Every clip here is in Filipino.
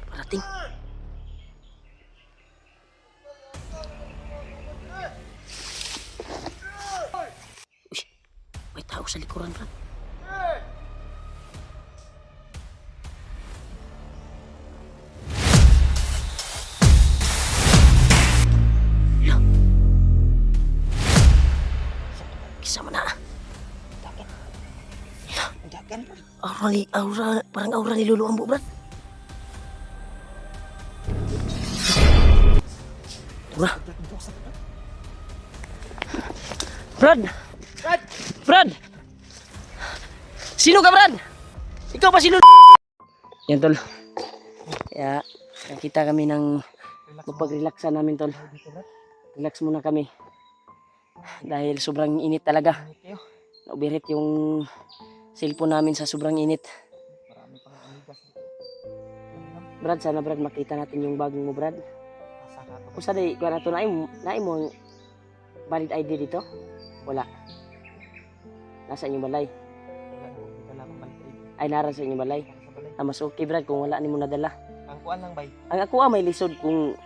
Parating. Uy, may tao sa likuran, Brad. Hala. Kisama na. Dagan. Parang aura ni Lolo Ambo, Brad. Wah. Brad! Brad! Brad! Sino ka, Brad? Ikaw pa si Lolo? Yan, tol. Kaya, nakita kami ng mapag-relaxan namin, tol. Relax muna kami. Dahil sobrang init talaga. Naubirit yung cellphone namin sa sobrang init. Marami pang amigas dito. Brad, sana Brad makita natin yung bagong mo, Brad. Kung sa day, kung nato naay mo ang valid ID dito? Wala. Nasa inyong balay. Ay, nara sa inyong balay. Mas okay, Brad, kung wala ni mo nadala. Ang kuan lang bay. Ang ako may lisod kung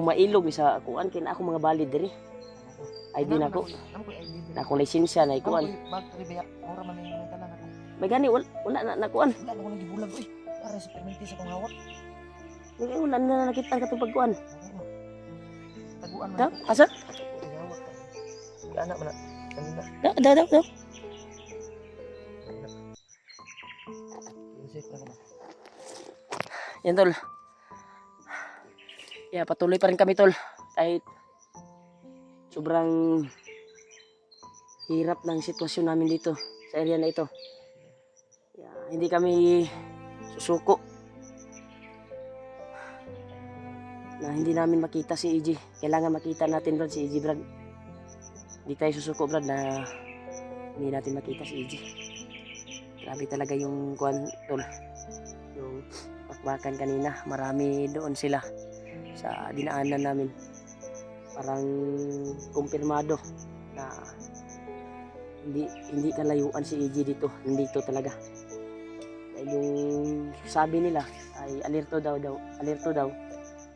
mailog sa kuan kina ako mga valid diri. ID na ko. Na akong lisensya na ikuan. Bag trivia. Ora man yung tanan ako. May gani wala na nakuan. Wala na ko lagi bulag oy. Para sa permiti sa kong hawak. May wala na nakita ang katong pagkuan. Taguan man. Da, asa? Anak man. Kanina. Da. Safe na ko. Yan, tol. Yeah, patuloy pa rin kami, tol. Kahit sobrang hirap ng sitwasyon namin dito sa area na ito. Yeah, hindi kami susuko na hindi namin makita si EG. Kailangan makita natin, Brad, si EG, Brad. Hindi tayo susuko, Brad, na hindi natin makita si EG. Grabe talaga yung kuan, tol. Yung bakbakan kanina, marami doon sila sa dinaanan namin. Parang kumpirmado na hindi kalayuan si EG dito. Nandito talaga. Dahil yung sabi nila ay alerto daw.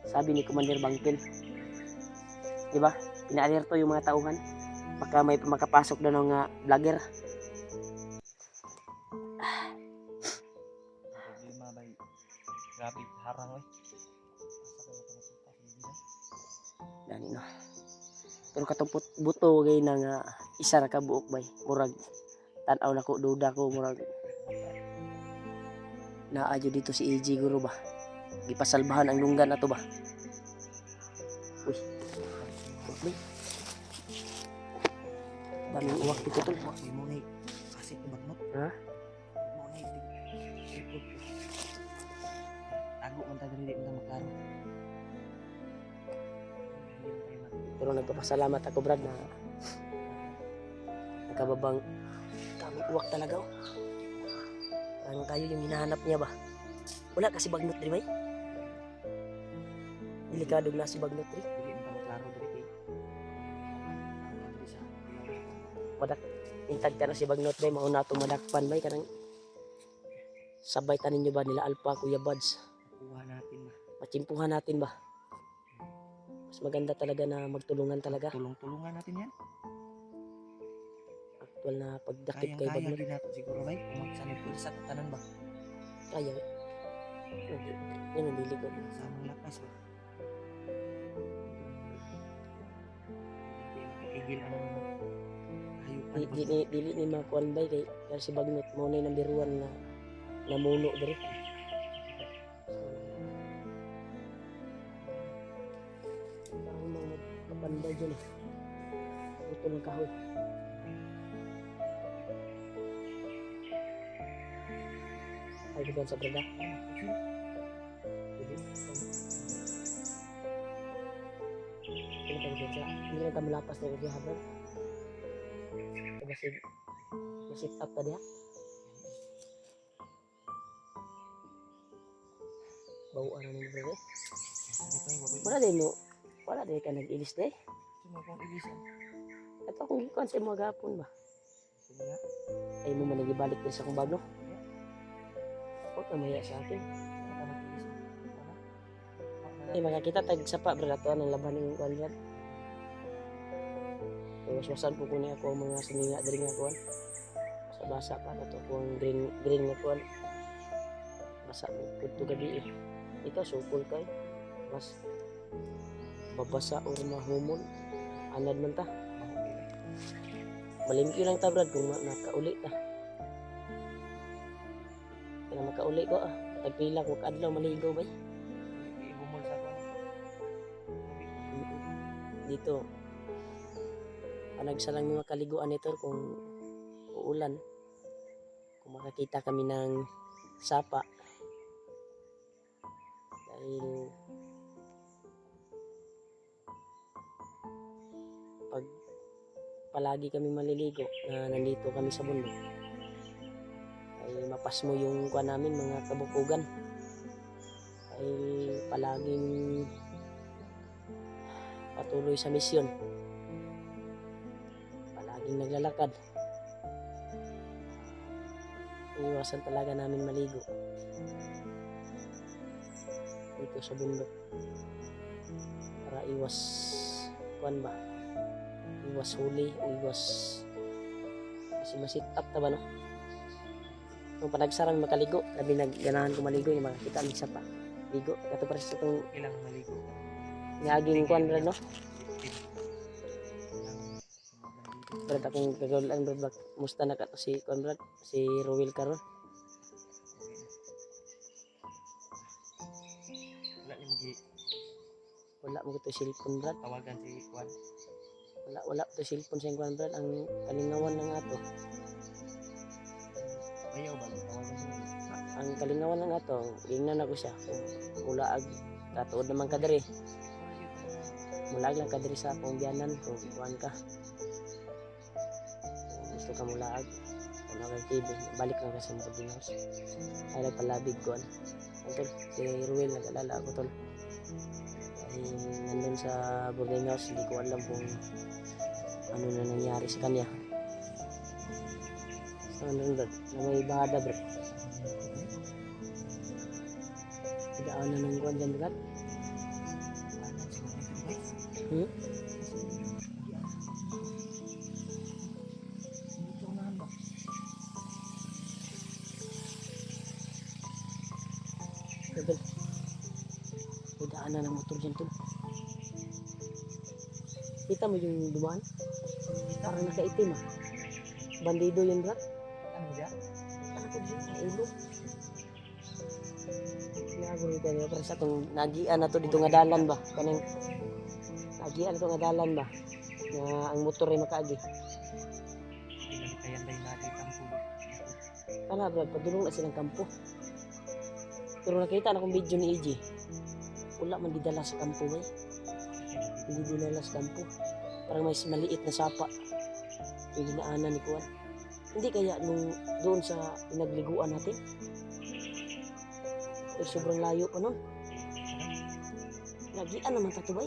Sabi ni Commander Bangkel. Di ba? Pina-alerto yung mga tauhan. Baka may makapasok daw ng vlogger. Problema bay. Grabe harang oy. Dani no. Pero katong buto gay na nga isa ra ka buok bay. Murag tan-aw na ko, duda ko murag naadyo dito si EG guro ba. Gipasalbahan ang lunggan na to ba. Uy. Uy. Daming uwak dito tol. Mo ni kasi kumagnot. Ha? Mo ni. Tago man ta diri di man maklaro. Pero nagpapasalamat ako, Brad, na nakababang daming uwak talaga. Oh. Parang tayo yung hinahanap niya ba. Wala kasi bagnot rin bay. Delikado na si bagnot rin. Dili man ta maklaro diri. Madak intag ka na si bagnot bay. Mauna itong madakpan bay. Kanang sabay tanin nyo ba nila Alpha, Kuya Buds. Kuha natin ba. Machimpuhan natin ba. Mas maganda talaga na magtulungan talaga. Tulong-tulungan natin yan. Actual na pagdakip kay Kaya bagnot. din natin siguro bay. Kung magsanib ko sa tanan ba. Kaya. Yan ang dili ko. Sa among lakas ba. Igil ang hayupan. Dili ni makuan bay kay si bagnot mo na yung number 1 na namuno diri. Parang mga kapanday dyan eh. Ito ng kahoy. Ay, ito sa brada. Hindi na kami lapas na ito habang. Masit up tadi ha. Bawaan na nito bro. Wala din ka nag-ilis deh. Sino kong ilisan? Ito akong gikuan sa mga gapon ba. Sige nga. Ay mo man nagibalik din sa kong bag, no? Huwag na maya sa akin. Ano ka mag-iisip? Ano? Ay, makakita tayo sa pa, brad. Ato, anong laban ng kuwan, brad. Iwas-wasan po kunin ako ang mga sininga diri nga kuwan. Basa-basa pa na to kung green nga kuwan. Basa po ito gabi eh. Ikaw, sukol ka eh. Mas babasa o mahumon. Anad man ta. Mahuli lang. Malimpyo lang ta, brad, kung nakauli ta. Kaya makauli ko ah. Tagpila ko kadlaw maligo ba eh. Ibumol sa ako. Dito. Panagsa lang yung makaliguan ito kung uulan. Kung makakita kami ng sapa. Dahil pag palagi kami maliligo na nandito kami sa bundok ay mapas mo yung kuha namin mga kabukugan ay palaging patuloy sa misyon, palaging naglalakad. Iwasan talaga namin maligo dito sa bundok para iwas kuan ba, iwas huli o iwas kasi masit up ta ba no. Nung panagsarang makaligo, labi nagganahan ko maligo yung mga kita sa pa ligo kato para sa itong Ilang maligo. ngaging kuan rin no. Ilang Brad akong kagawalan brad, musta na ka to si kuan brad, si Rowel karon. wala ni magi Wala mo to cellphone brad, tawagan si Juan. wala to cellphone sa kuan brad, ang kalingawan na nga to. Ayaw ba tawagan mo? Ang kalingawan na nga to, ingnan ako siya kung mulaag katuod naman ka diri. Mulaag lang ka diri sa akong biyanan kung kuan ka. Kung gusto ka mulaag, ano ka TV, balik lang kasi mo din house. Ay nagpalabig ko an. Uncle, si Ruel nag-alala ako tol. Ay nandun sa boarding house, hindi ko alam kung ano na nangyari sa kanya. So ano bro, na may bahada bro. Daanan ng kuan dyan bro. Hmm? Rebel. May daanan ng motor dyan tol. Kita mo yung dumaan? Parang nakaitim ah. Bandido yun bro. Ano diyan? Takot yun sa ulo. Nago ito niya para sa itong nagian na to dito nga dalan ba? Kanang nagian to nga dalan ba? Na ang motor ay makaagi. Pinalikayan dahil natin ang pulo. Kana bro, padulong na silang kampo. Pero nakita na kong video ni EJ. Wala man gidala sa kampo bay. Hindi dinala sa kampo. Parang may maliit na sapa. Yung dinaanan ni Kuan. Hindi kaya nung doon sa pinagliguan natin. Pero sobrang layo pa nun. Nagian naman tato bay.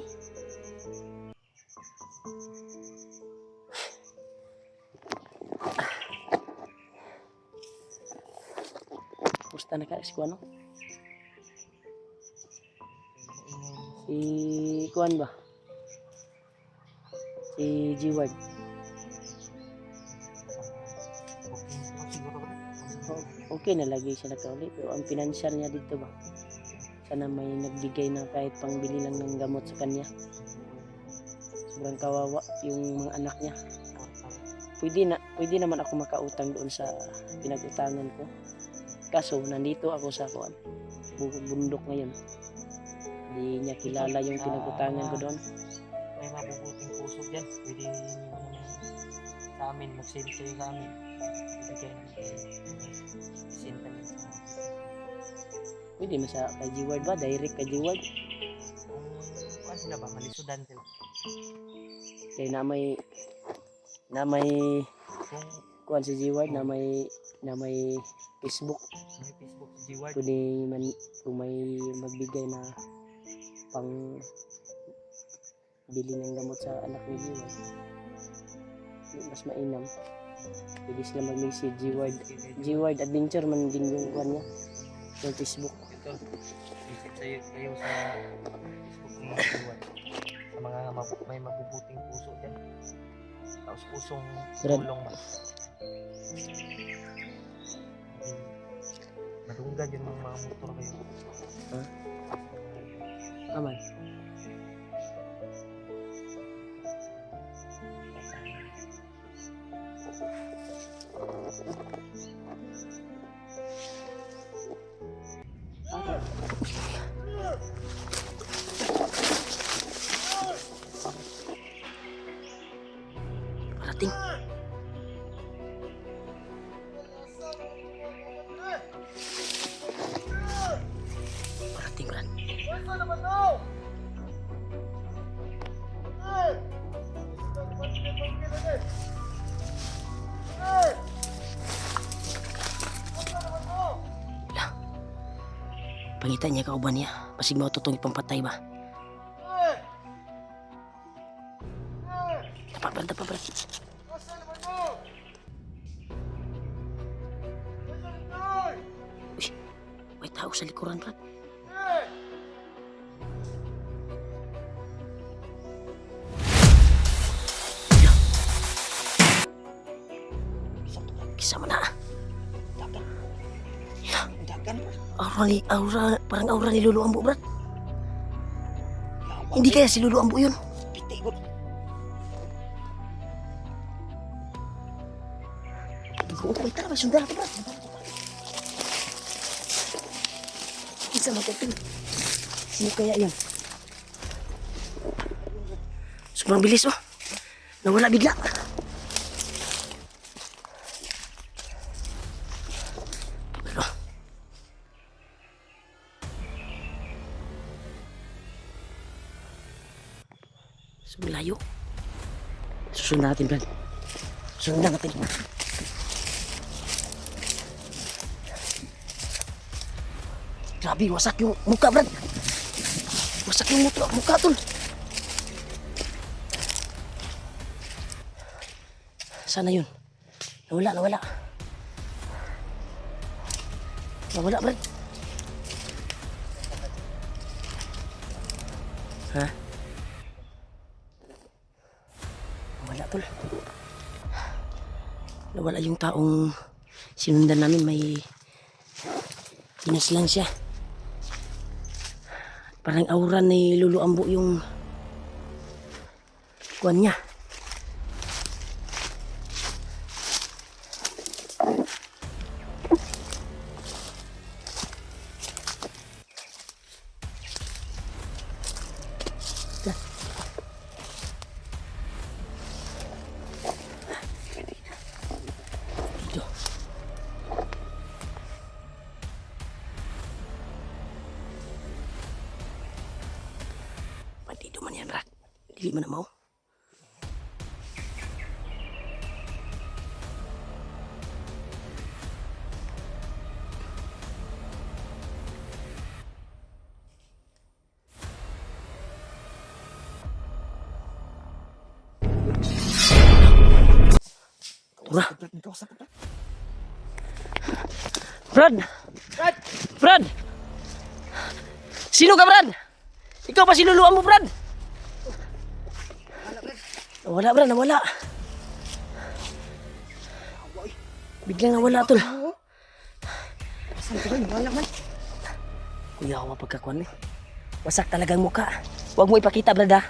Musta na ka si Kuan no? Si Kuan ba? Si G-Ward. Siguro ba? Okay na lagi siya nakauli. Pero ang financial niya dito ba? Sana may nagbigay na kahit pangbili lang ng gamot sa kanya. Sobrang kawawa yung mga anak niya. Pwede naman ako makautang doon sa pinag-utangan ko. Kaso nandito ako sa Kuan, bundok ngayon. Hindi niya kilala yung pinag-utangan ko doon. May mabubuting puso dyan. Pwede nyo naman sa amin, mag-send kayo sa amin. Ibigay namin isinta nyo sa amin. Pwede mo sa kay G-Ward ba? Direct kay G-Ward. Kung sila ba? Malisudan sila. Kaya na may Kung Kuan si G-Ward na may Facebook. may Facebook si G-Ward, Pwede man kung may magbigay na pang bili ng gamot sa anak ni G-Ward. Mas mainam. Pwede sila mag-message G-Word. Sige, kayo. G-Word Adventure man din yung kuha niya. Sa Facebook. Ito, visit kayo sa Facebook ni Iwan. Sa mga may mabubuting puso dyan. Tapos pusong Brad. tulong ba? Madunggan yun mga motor kayo. Ha? Aman. Parating. Parating, Brad. Pangita niya kauban niya. Pasig mo tutong ipampatay ba? Dapa, Brad. Uy, may tao sa likuran, Brad. Kisa mo na. Dagan ba? Parang aura ni Lolo Ambo, Brad. Hindi kaya si Lolo Ambo yun. Piti ko. May tara, may sundalo ka, Brad. Isa magkating. Sino kaya yun? Sobrang bilis, oh. Nawala bigla. Pero, sobrang layo. Susunod natin, Brad. Susunod natin. Grabe, wasak yung muka, Brad. Wasak yung muka, tol. Sana yun. Nawala. Nawala, Brad. Ha? Nawala, tol. Nawala yung taong sinundan namin. May tinas lang siya. Parang aura ni Lolo Ambo yung kuwan niya. Dito. Bandido man yan, Brad. Dili man na mau. Tura. Brad! Brad! Sino ka, Brad? Ikaw pa sinuluan mo, Brad? Nawala, Brad, nawala. Biglang nawala, tol. Kuya, ako pagkakuan eh. Wasak talagang muka. Huwag mo ipakita, Brad, ha?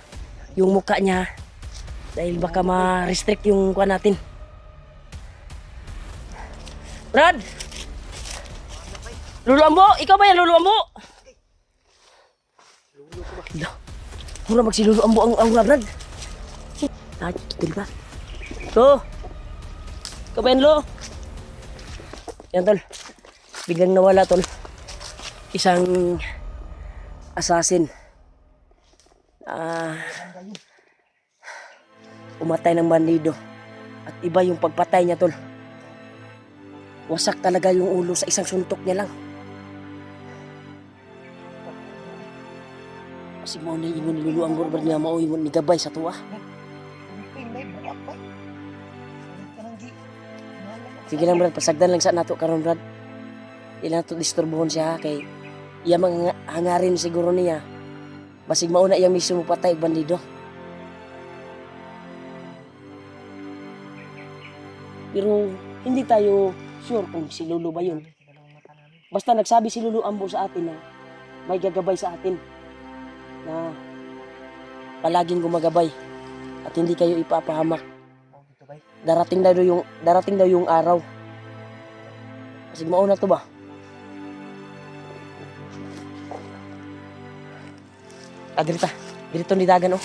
Yung muka niya. Dahil baka ma-restrict yung kuan natin. Brad! Lolo Ambo! Ikaw ba yan, Lolo Ambo? Hala. Mura magsilolo Ambo ang aura, Brad. Ay, kitil ba? Lo! Ikaw ba yan, Lo? Yan, tol. Biglang nawala, tol. Isang assassin. Umatay ng bandido. At iba yung pagpatay niya, tol. Wasak talaga yung ulo sa isang suntok niya lang. Kasi mo na ingon ni Lolo ang Brad niya mao ingon ni gabay sa tuwa. Sige lang, Brad. Pasagdan lang sa nato karon, Brad. Di lang nato disturbuhon siya, kay iya mga hangarin siguro niya. Basig mauna iyang mismo patay og bandido. Pero hindi tayo sure kung si Lulu ba yun. Sa dalawang mata namin. Basta nagsabi si Lulu Ambo sa atin na may gagabay sa atin na palaging gumagabay at hindi kayo ipapahamak. Oh, dito bay. Darating daw yung araw. Kasi mauna to ba? Dirita. Dirito ni Dagan, oh.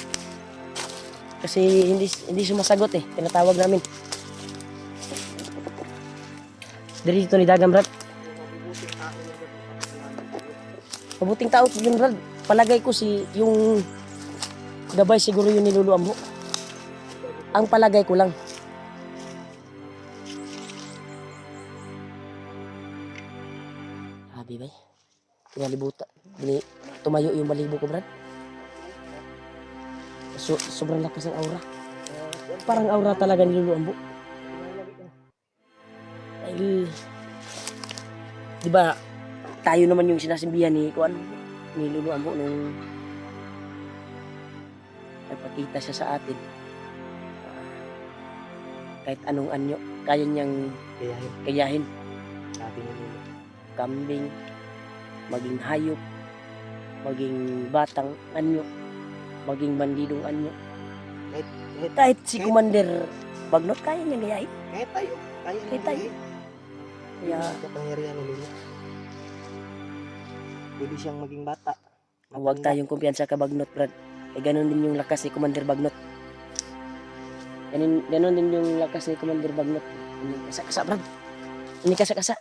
Kasi hindi sumasagot eh. Pinatawag namin. Dirito ni Dagan, Brad. Mabuting tao yun, Brad. Palagay ko yung gabay siguro yun ni Lulu Ambo. Ang palagay ko lang. Habi bay. Kinalibuta. Tumayo yung balibo ko, Brad. Sobrang lakas ng aura. Parang aura talaga ni Lulu Ambo. Dahil, di ba, tayo naman yung sinasimbihan ni Lulu Ambo nung nagpakita siya sa atin. Kahit anong anyo, kaya niyang kayahin. Sabi ni Lulu. Kambing, maging hayop, maging batang anyo, maging bandidong anyo. Kahit si Commander Bagnot, kaya niyang gayahin. Kahit tayo. Kahit tayo. Kaya, kapangyarihan ni Lulu. Pwede siyang maging bata. huwag tayong kumpiyansa ka Bagnot, Brad. Eh, ganun din yung lakas ni Commander Bagnot. Ganun din yung lakas ni Commander Bagnot. Ini kasa-kasa, Brad. Ini kasa-kasa.